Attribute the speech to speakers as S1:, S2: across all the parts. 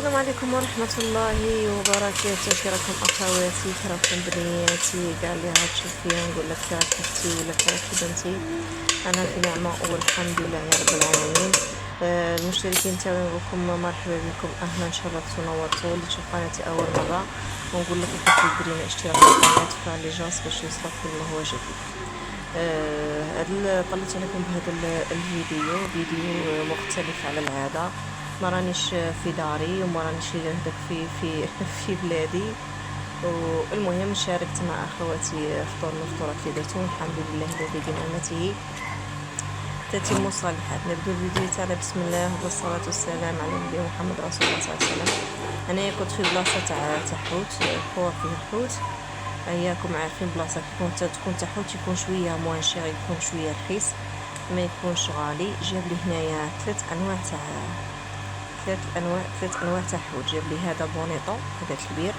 S1: السلام عليكم ورحمة الله وبركاته. كي راكم اخواتي، كي راكم بنياتي، كاع اللي عاد تشوف فيا نقول لك كي راك اختي ولا كي راك بنتي. انا في نعمة والحمد لله يا رب العالمين. المشتركين تاعي نقول لكم مرحبا بكم، اهلا شرفتوا ونورتوا. اللي تشوف قناتي اول مرة ونقول لك كيف ديرينا اشتراك في القناة، تفعل لي جرس باش يوصلك كل ما هو جديد. طلعت عليكم بهذا فيديو مختلف على العادة. ما رانيش في داري وما رانيش هداك في بلادي. والمهم شاركت مع اخواتي فطور من الفطورات اللي درتهم، الحمد لله الذي بنعمته تتم الصالحات. نبدو الفيديو تاعنا بسم الله والصلاة والسلام على النبي محمد رسول الله صلى الله عليه وسلم. انايا كنت في بلاصه تاع حوت، كور فيه حوت. اياكم عارفين بلاصه تكون تاع حوت يكون شويه موان شير، يكون شويه رخيص، ما يكونش غالي. جاب لي هنايا ثلاث انواع تاع حوت. جاب لي هذا بونيطو، هذا كبير،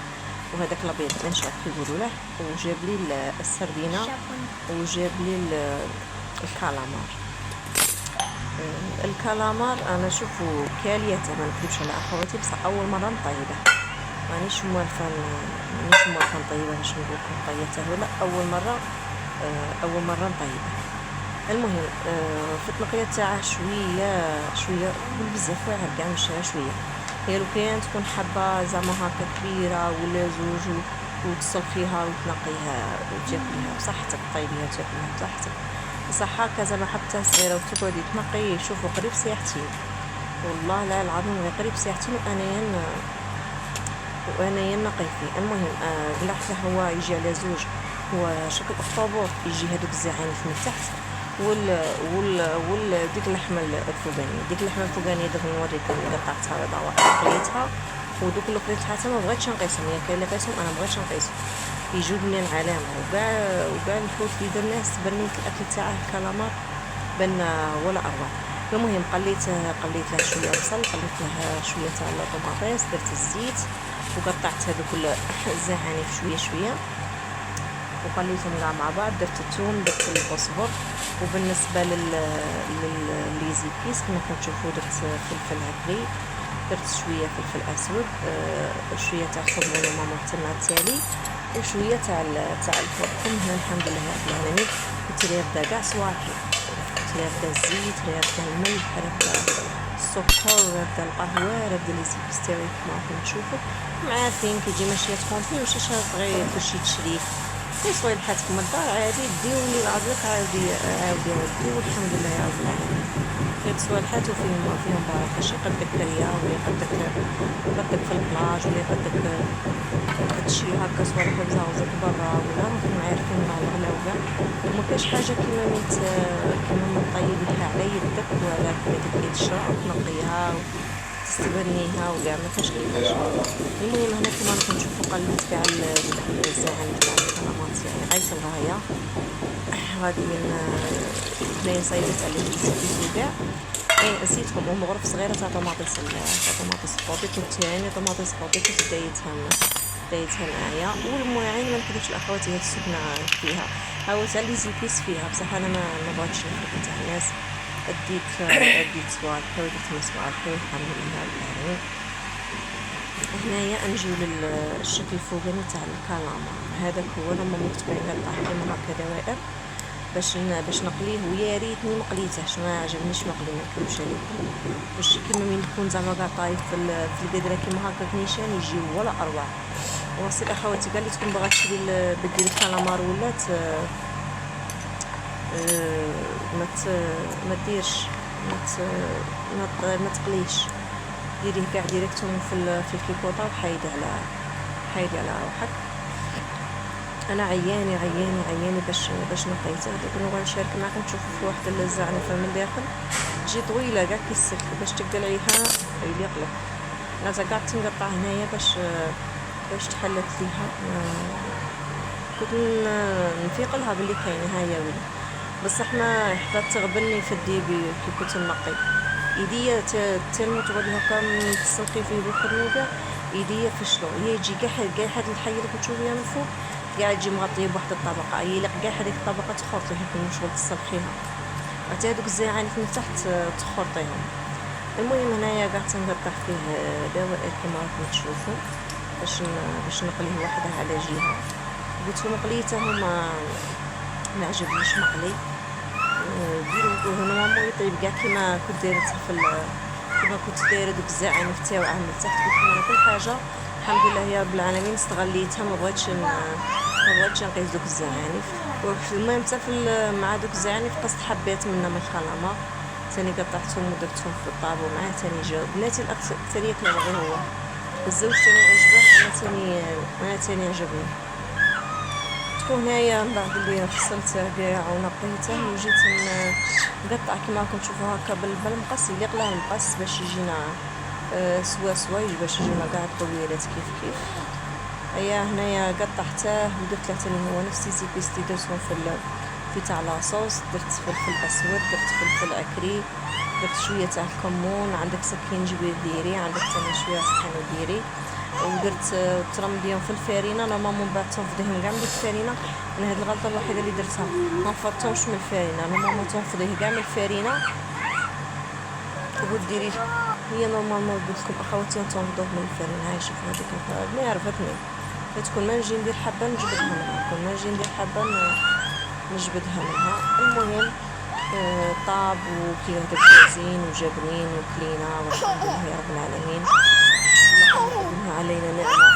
S1: وهذاك الابيض منشف يقولوا له، وجاب لي السردينه، وجاب لي الكالامار. الكالامار انا شوفو كاليه، ما نكذبش على اخواتي، بصح اول مره نطيبه، مانيش موالفه نطيبه باش نقول لكم طيبته ولا اول مره نطيبه. المهم في التنقيه تاعه شويه بزاف واعر كاع، مش شويه. هي لو كان تكون حبه زعما هكا كبيره ولا زوج وتصلخيها وتنقيها وتاكليها بصحتك، طيبيها وتاكليها بصحتك. بصح هكا زعما حبتها صغيره وتقعدي تنقي، شوفوا قريب ساعتين، والله لا العظيم غير قريب ساعتين وانا نقي فيه. المهم قلعته هو يجي على زوج، هو شكل اخطبوط، يجي هذوك الزعانف من تحت ديك اللحمه الفوقانيه، ديك نوريكم قطعتها قليتها، ودوك اللي قليتها ما بغيتش نقيسهم، يا كاين اللي قيسهم انا ما بغيتش نقيسهم، يجيو لي العلامه. وكاع الحوت اللي درناه بنيت الاكل تاعه الكالامار بن ولا اروع. المهم قليت له شويه بصل، قليت له شويه تاع الطوماطيس، درت الزيت وقطعت هذوك الزعانف شويه وقليتهم كاع مع بعض. درت الثوم، درت البصبر، وبالنسبه ليزيبيس كما كتشوفوا درت فلفل هكري، درت شويه فلفل اسود، شويه تاع كمون وماما التالي، وشويه تاع الكركم. هنا الحمد لله رب العالمين قلت لي بدا كاع صواحي، قلت لي بدا الزيت، بدا الملح، بدا السكر، بدا القهوه، بدا ليزيبيس تاعي كما راكم تشوفوا. عارفين كيجي ماشي تكونفي ماشي شرط غير كلشي تشريه، يسوي لحالكم الدار عادي ديوني العضلك عاودي والحمد لله يا رب العالمين. غير تسوى الحات وفيهم بركه، شي قدك كريه ولا يقدك في البلاج ولا يقدك تشري هكا صوالح بزاوزك برا، ولا راكم عارفين مع الغلا وكاع. وما كاينش حاجه كيما ما طيبيها على يدك ولا بيدك الشرع وتنقيها تستبنيها وكاع ما كاينش كيفاش. المهم هنا كما راكم تشوفوا قلبت كاع الزعانف تاع الكلامات يعني عايشه الغايه. غادي هنايا صايبت على الزيت وكاع. نسيتكم مغرف صغيره تاع طوماطيس بوبيتو تاعي، طوماطيس بوبيتو دايتها معايا. والمواعين ما نكذبش الاخوات هي السكنه فيها، هاو تاع لي زيبيس فيها، بصح انا ما بغيتش نخدم تاع الناس. اديت صوالح ودرت صوالح الحمد لله رب العالمين. هنايا نجيو للشكل الفوقاني تاع الكالامار. هذاك هو لما مكتبين قطع كيما هكا دوائر باش نقليه، ويا ريتني ما قليتهش، ما عجبنيش مقلي، ما نكذبش عليكم. باش كيما من يكون زعما كاع طايف في القدره كيما هكا نيشان يجيو ولا اروع. واصل اخواتي قال لي تكون باغا تشري بدير الكالامار ولات ما ديرش ما تقليش، ديريه كاع ديريكتوم في الكيكوطه وحيدي على روحك. انا عياني باش نقيته. دوك نبغي نشارك معكم تشوفوا في واحد الزعنفه من داخل تجي طويله كاع كي السلك، باش تقلعيها يليق لك. انا كاع تنقطع هنايا باش تحلت ليها. كنت نفيق لها باللي كاينه هايا وين، بصح ما حبات تغبني في الديبي كي كنت نقي. ايديا تلمت وغادي هكا تسلقي فيه بالخرنوبه، ايديا فشلو. هي يجي كاع هاد الحي اللي كتشوفيها من فوق كاع تجي مغطيه بواحد الطبقه، يليق كاع هذيك الطبقه تخرطي هكا من شغل تسلخيها، حتى هذوك الزعانف من تحت تخرطيهم. المهم هنايا كاع تنقطع فيه دوائر كما راكم تشوفوا باش نقليه وحده على جهه. قلت لهم قليته هما ما عجبنيش مقلي. ديروا هنا ماما يطيب كاع كيما كنت دايره كيما كنت دايره دوك الزعانف تاعو عملت تحت. قلت لهم كل حاجه الحمد لله يا رب العالمين استغليتها، ما بغيتش نقيس دوك الزعانف. المهم حتى مع دوك الزعانف قصت حبات منها من الخلامه ثاني قطعتهم ودرتهم في الطابو معاه ثاني جاو بناتي الاكثريه كانوا غير هو الزوج ثاني عجبه انا ثاني عجبني. هنايا من بعد اللي فصلته كاع ونقيته وجيت نقطع كما راكم تشوفوا هكا بالمقص اللي قلاه المقص باش يجينا سوايج باش يجينا كاع الطويلات كيف هيا هنايا قطعته ودرت له ثاني هو نفس الزيبيس اللي درتهم في تاع لاصوص. درت فلفل اسود، درت فلفل عكري، درت شويه تاع الكمون، عندك سكين جبير ديري، عندك ثاني شويه طحين ديري، ودرت ترمديهم في الفارينه. نورمالمون من بعد تنفضيهم كاع من الفارينه. انا هاد الغلطه الوحيده اللي درتها ما نفضتهمش من الفارينه. نورمالمون تنفضيه كاع من الفارينه وديري هي نورمالمون قلت لكم اخواتي تنفضوه من الفارينه. هاي شوفوا هذيك ما عرفتني تكون ما نجي ندير حبه نجبدها منها، كون ما نجي ندير حبه نجبدها منها. المهم طاب وكي هذاك زين وجابنين وكلينا والحمد لله يا رب العالمين. اللهم علينا نعمة،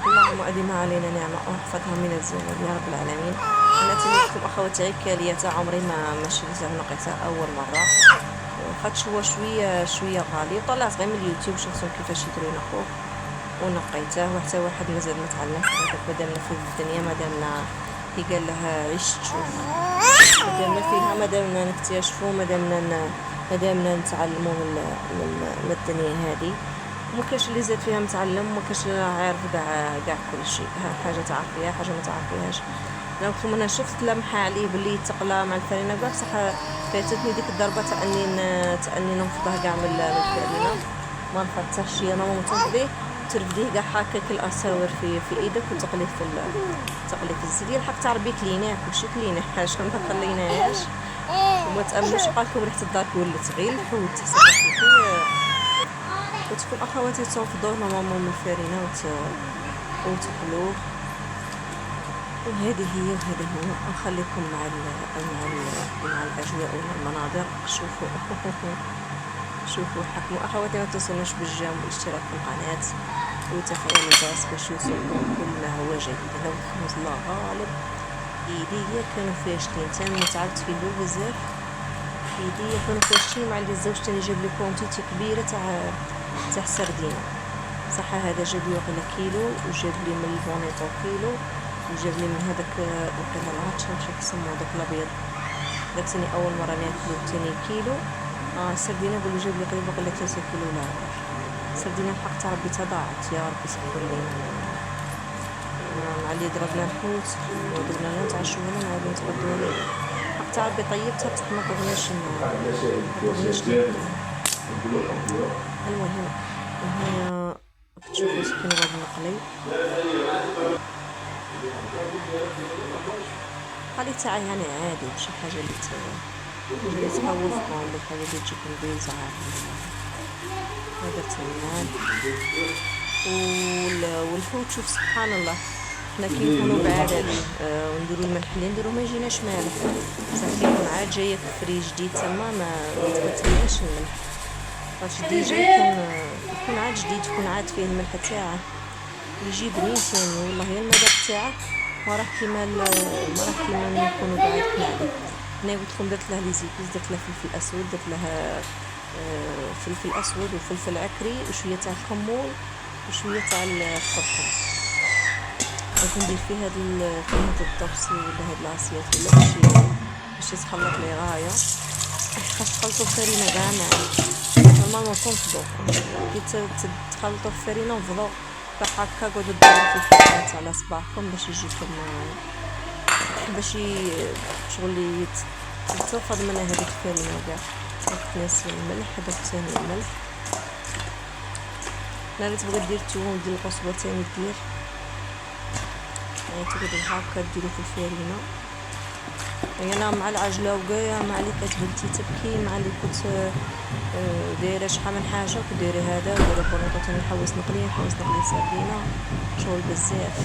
S1: اللهم أديمها علينا نعمة واحفظها من الزوال يا رب العالمين. أنا تلميذكم أخواتي عكالية عمري ما شريتها ونقيتها أول مرة، خاطش هو شوية غالي. طلعت غير من اليوتيوب شفتهم كيفاش يديروا ينقوه ونقيته. وحتى واحد مازال متعلم هذاك مادامنا في الدنيا، مادامنا كي قال لها عيش تشوف، مادامنا فيها، مادامنا نكتشفوا، مادامنا نتعلموا من الدنيا هذه. مكاش اللي زاد فيها متعلم، مكاش عارف كاع كل شيء. حاجه تعرفيها حاجه ما تعرفيهاش. لكن انا شفت لمحه عليه باللي تقلى مع الفرينه كاع بصح فاتتني ديك الضربه تاع اني ننفضها كاع من الفرينه. ما نفضتهاش انا ما تنفضيه ترفديه كاع هكاك الاساور في ايدك وتقليه في الزيت. يلحق تعربي كليناه كلشي كليناه حاجه ما خليناهاش وما تامنوش قالكم ريحه الدار ولات غير الحوت وتكون اخواتي تنفضوه نورمالمون من الفرينه وتقلوه. وهذه هي وهذا هو. نخليكم مع الاجواء والمناظر. شوفوا حكموا اخواتي ما تنسوناش بالجيم والاشتراك في القناه وتفعيل الجرس باش يوصلكم كل ما هو جديد. هذا الخبز الله غالب ايديا كانوا فيها شتين تاني متعبت فيه بزاف. ايديا كانوا فيها شتين مع اللي الزوج تاني جاب لي كونتيتي كبيره تاع سردينه. صح هذا جاب لي وقيلا كيلو وجاب لي من البونيطو كيلو وجاب لي من هذاك وقيلا العطش ماشي كيسموه داك الابيض داك ثاني اول مره ناكلو ثاني كيلو. السردينه قولوا جاب لي قريبا قلت 3 كيلو. لا السردينه الحق تاع ربي تضاعت يا ربي سكر لينا مع اللي ضربنا الحوت ودرنا نتعشوا ولا نعاودو نتغدوا ولا الحق تاع ربي طيبتها بصح ما بغيناش المهم هنا تشوفوا سكين غادي نقلي قالي تاعي يعني عادي شي حاجه اللي تخوفكم ولا حاجه اللي تجيكم بيزار. درت المال والحوت شوف سبحان الله حنا كي نكونوا بعاد ونديروا الملح اللي نديروا ما يجيناش مالح بصح كي يكون عاد جايه في فري جديد تما ما تبتلناش الملح باش ديجا يكون عاد جديد يكون عاد فيه الملح تاعه يجي بنين ثاني والله يا المذاق تاعه ما راه كيما نكونوا بعاد حنا. هنا قلت لكم درت له لي زيبيس درت له فلفل اسود درت له فلفل اسود وفلفل عكري وشويه تاع الكمون وشويه تاع الكركم. غادي ندير فيه هاد الطرسي ولا هاد العصيات ولا باش يتخلط لي غايه خاص تخلطوا الفرينه كاع نورمالمون تنفضوا كي تخلطوا الفرينه نفضوا هكا قعدوا ديروا في الحلقات على صباعكم باش يجيكم باش شغل تنفض منها هذيك الفرينه كاع. درت ناسي الملح درت ثاني الملح. لا تبغي دير الثوم دير القصبه ثاني دير يعني تقدروا هكا ديروا في الفرينه انا مع العجله وكاع، مع اللي كتبنتي تبكي، مع اللي كنت دايره شحال من حاجه، كديري هذا وديري بونيطو تاني، نحوس نقلي سردينه، شغل بزاف.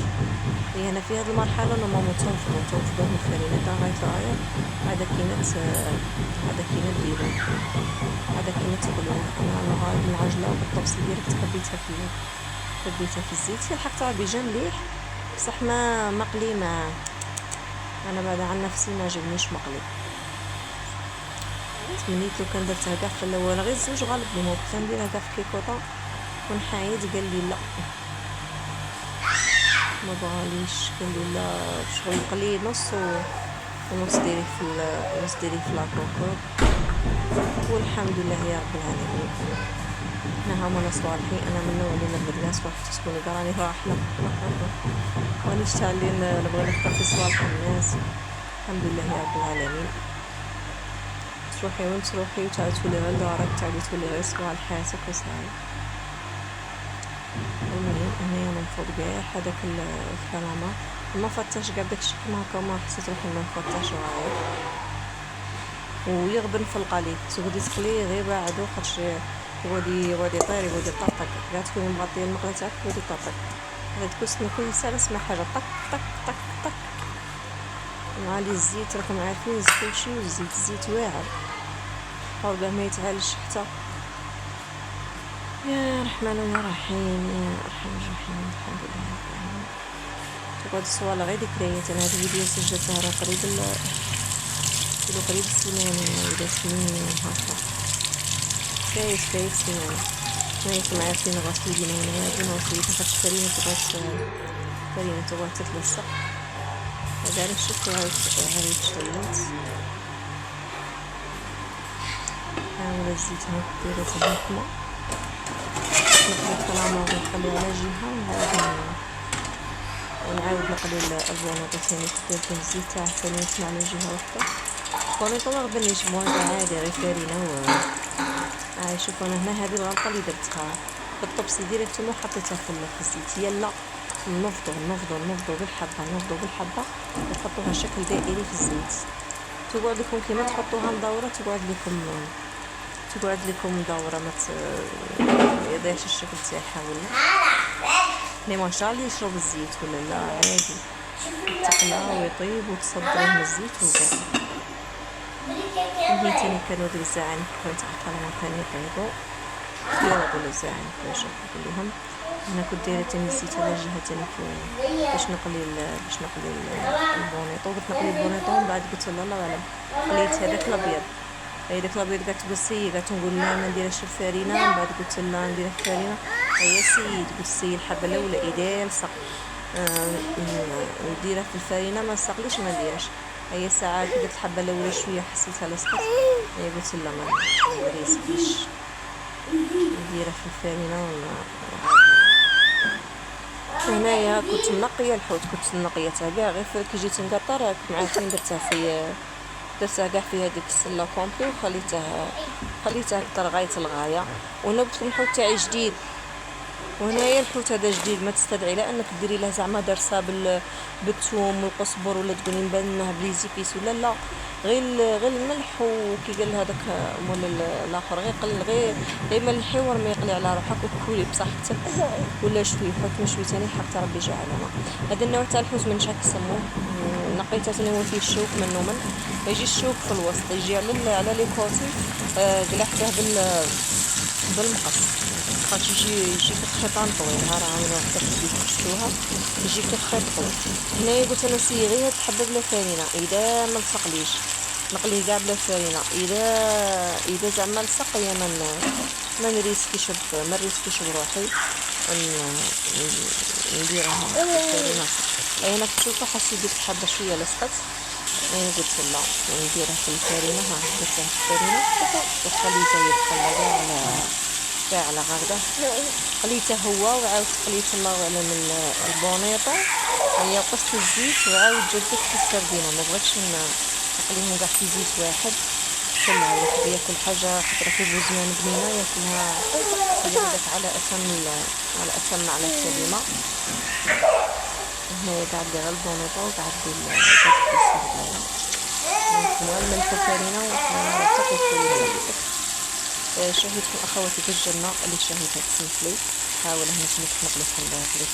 S1: انا في هذه المرحله نورمالمون تنفضوا من الفرينه تاع غايه هذا كاينه ديرو، هذا كاينه تقلو. انا الغايب العجله بالطبس ديالك تخبيتها في الزيت، لحقتها بيجا مليح بصح ما مقلي. ما انا بعد عن نفسي ما عجبنيش مقلي. تمنيت لو كان درتها كاع في الاول غير زوج غالبني، ما كنت نديرها كاع في كيكوطه ونحايد. قال لي لا ما بغاليش، قال لي لا شغل قلي نص ونص ديري في لاكوكو. والحمد لله يا رب العالمين. انا هما صوالحي، انا من النوع اللي نبغي الناس واحد تكون راني راحله واني اللي نبغي نفكر في صوالح الناس. الحمد لله يا رب العالمين. تروحي وين تروحي وتعاود تولي غير لدارك، تعاودي تولي غير صوالح حياتك وصاي. المهم انايا ننفض كاع هذاك الكلامه، ما فتاش كاع داكشي كيما هكا، ما حسيت روحي ما فتاش غاير ويغبن في القلي. تقعدي تقلي غير بعدو خاطر يغادي يطير، يغادي يطقطق، كاع تكوني مغطيه المقله تاعك يغادي يطقطق. غادي تكون كل ساعه نسمع حاجه طق طق طق طق. مع لي الزيت راكم عارفين كلشي، والزيت واعر حاول كاع ما يتعالج حتى. يا رحمن يا رحيم يا ارحم الراحمين. الحمد لله رب العالمين. تقعد الصوالح غير ذكريات. انا هذه الفيديو سجلتها راه قريب سنين ولا سنين هكا، كايت سنين. ما عارفين غاسلين هنا غادي خاطر فرينة تبغى تتلصق. هذا راه شوف غادي تشلت. ولا الزيت هاك دايرة هكما، نقلي الكرامة ونخلي على جهة ونعاود نقلي البونيطو ثاني في الزيت تاع ثاني نسمع على جهة وحدة. بونيطو ما غبنيش، بونيطو عادي غير فرينة شوفوا انا هنا هذه الغلطه اللي درتها بالطبس ديريكتومون حطيتها في الزيت. يلا نفضوا بالحبه ونحطوها شكل دائري في الزيت. تقعد لكم كيما تحطوها مدوره، تقعد لكم مدوره، ما يضيعش الشكل تاعها. ولا مي ما شاء الله يشرب الزيت ولا لا عادي تقلى ويطيب وتصدره من الزيت وكاع. هي تاني كانوا ذي الزعانف كنت عقلنا تاني يطيبوا يوضوا الزعانف باش نقولهم. انا كنت دايره تاني الزيت على جهه تاني باش نقلي البونيطو. قلت نقلي البونيطو من بعد قلت لا اعلم قليت هذاك الابيض. هذاك الابيض قالت بسي، قالت نقول لا ما نديرش الفرينه. من بعد قلت لا ندير الفرينه. هيا سيد قلت سي الحبه الاولى اذا لصق نديرها في الفرينه، ما نسقليش ما نديرش. هي ساعات قلت الحبه الاولى شويه حسيتها لصقت، هي قلت لا ما نريسكيش نديرها في الفرينه. هنايا كنت منقيه الحوت، كنت نقيتها كاع غير كي جيت نقطر راكم عارفين درتها كاع في هذيك السله كومبلي وخليتها كثر غايه الغايه. وانا قلت لكم الحوت تاعي جديد، وهنايا الحوت هذا جديد ما تستدعي لا انك ديري له زعما درسه بالثوم والقزبر ولا تقولي نبان بلي زيبيس ولا لا، غير الملح. وكي قال هذاك مول الاخر غير قل غير ملحي ورمي يقلي على روحك وكولي بصحتك ولا شوي حط مشوي ثاني حتى ربي جعلنا. هذا النوع تاع الحوت من شاك يسموه. نقيته ثاني هو فيه الشوك من يجي الشوك في الوسط، يجي على لي كوتي قلعته بالمقص خاطر يجي كخيطان طويل. ها راه عامله وحده في البيت شفتوها يجي كخيط طويل. هنايا قلت انا سي غير هاد الحبه بلا فرينه، اذا ما لصقليش نقليه كاع بلا فرينه، اذا زعما لصق يا ما نريسكيش بروحي نديرها فرينه. انا كنت حسيت ديك الحبه شويه لصقت، انا قلت لا نديرها في الفرينه. ها درتها في الفرينه وخليتها يدخل كاع على غدا. قليته هو وعاود قليت الله اعلم البونيطو. هي قصت الزيت وعاود جبدت في السردينه، ما بغيتش نقليهم كاع في زيت واحد. كلها يحب ياكل حاجه خطره في بوزمان بنينه ياكلها ياخذك على اتم على الكلمه. هنا قاعد لي غير البونيطو وقاعد لي السردينه. الملح وكارينا وتقوا كلها. شاهدكم اخواتي في الجنه اللي شاهدها تسمحلي حاول هنا سميت نقلب في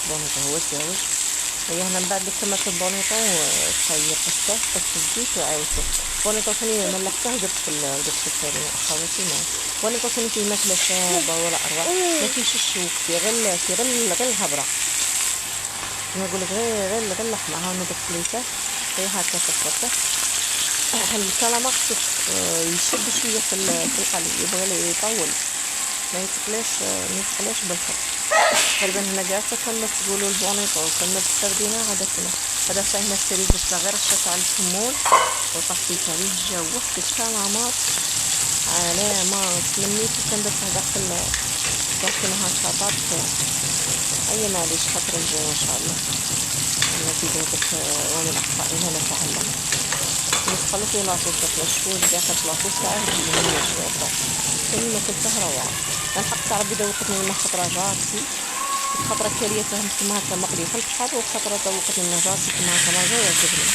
S1: البونيطو هو ساوج. هي هنا من بعد اللي كملت البونيطو قصته الزيت وعاودته البونيطو ثاني ملحته ودرت في الكارينا اخواتي. البونيطو ثاني فيه ماكله شابه ولا اروع، ما فيش الشوك، فيه غير الهبره، نقول غير اللحمه. ها ندق خليته هي هكا تصفته. الكلامة خصو يشد شويه في القلي، يبغي يطول ما يتقلاش بالخط. تقريبا هنا كاع كما تقولوا البونيطو كما السردينه هذا فيه السريج غير الشا تاع الكمون وطفيت عليه جا واحد الكلامات علامات منيتو كان درتها كاع في كاع شاطات. اي معليش خاطر الجاي ان شاء الله انا في ذلك ومن اخطائي هنا نتعلم. نخلط لي لاصوص مشهور داخل لاصوص تاعه من الشوطه ثاني ما كنت روعه. الحق تاع ربي دوقتني من خطره جارتي خطره كاليه فهمت كما هكا مقلي في البحر وخطره دوقتني من جارتي كما هكا ما جا يعجبني.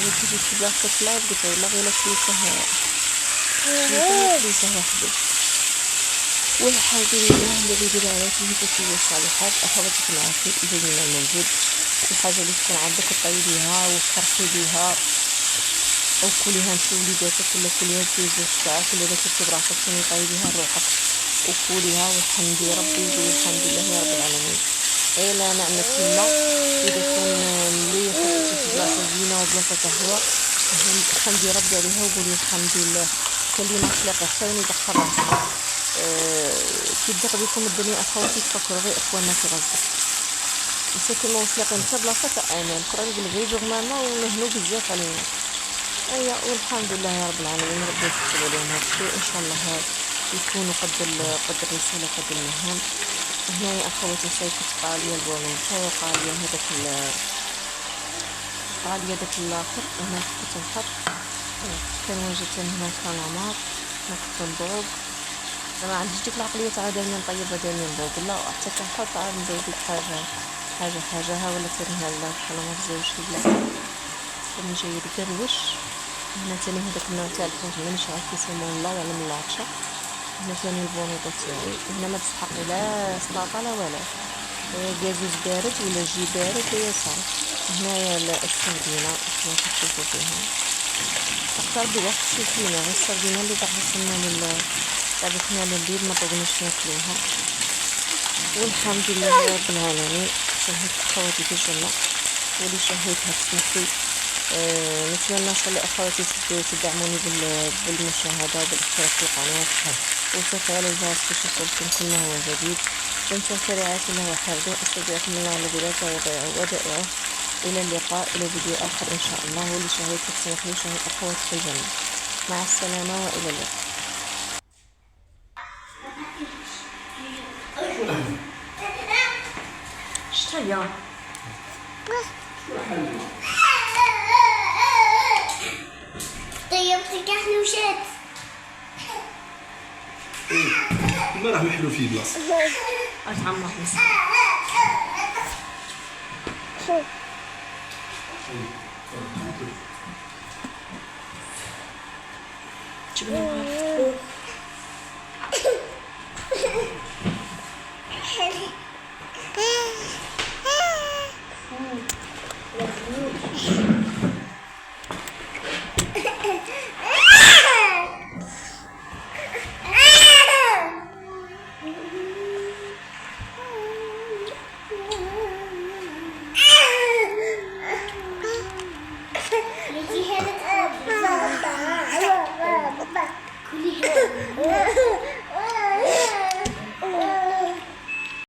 S1: وكيفاش تبدا تطلع قلت والله غير كليسه وحدي. والحمد لله الذي بدعوته تتم الصالحات. اخواتك العافيه الجميل الموجود الحاجه اللي تكون عندك طيبيها وفرحي بها او كليها انت وليداتك ولا كليها في زوج ساعات ولا اذا كنتي براسك ثاني طيبيها لروحك وكليها وحمدي ربي والحمد لله يا رب العالمين. الى نعمه الله اذا كان مليح في بلاصه زينه وبلاصه قهوه حمدي ربي عليها وقولي الحمد لله. كلمات لاقي حتى وين يدخل راسك كي تدق بكم الدنيا اخواتي تفكروا غير اخواننا في غزه مساكين واش لاقيين حتى بلاصه تاع امان اخرى نقول غير جوغماما ونهنوا بزاف علينا. ايا والحمد لله يا رب العالمين ربي يكتب لهم هذا الشيء ان شاء الله يكونوا قد الرساله قد المهام. هنايا اخواتي سيكون قال لي البونيطو قال لي هذاك الاخر هنا كنت نحط كان وجدت هنا كلامات ما كنت نذوق. انا ما عنديش ديك العقليه تاع دائما نطيبها دائما نذوق لا حتى كنحط عاد نزيد لك حاجه ها ولا تريها لا كلامات زوج لا ثاني جاي يقروش. هنا ثاني هذاك النوع تاع الحوت مانيش عارف يسموه الله ولا من العطشه. هنا ثاني البونيطو تاعي هنا ما تسحق لا سلطه لا ولا كازوز بارد ولا جي بارد هي صار. هنايا السردينه كما تشوفوا فيها اختار بواحد السكينه غير السردينه اللي طاحتنا طابتنا للبيض ما طوقناش ناكلوها. والحمد لله رب العالمين. شهيت اخواتي في الجنه واللي شهيتها تسمحلي. نتمنى ان شاء الله اخواتي تدعموني بالمشاهده وبالاشتراك في القناه وتفعيل الجرس باش يوصلكم كل ما هو جديد. دمتم في رعايه الله وحفظه. استودعكم الله الذي لا تضيع ودائعه. الى اللقاء الى فيديو اخر ان شاء الله. واللي شهيت تسمحلي شهيت اخواتي في الجنه. مع السلامه والى اللقاء. شتايا
S2: طيبت كحلوشات
S3: ما راه محلو في بلاصه
S1: اتعمر بس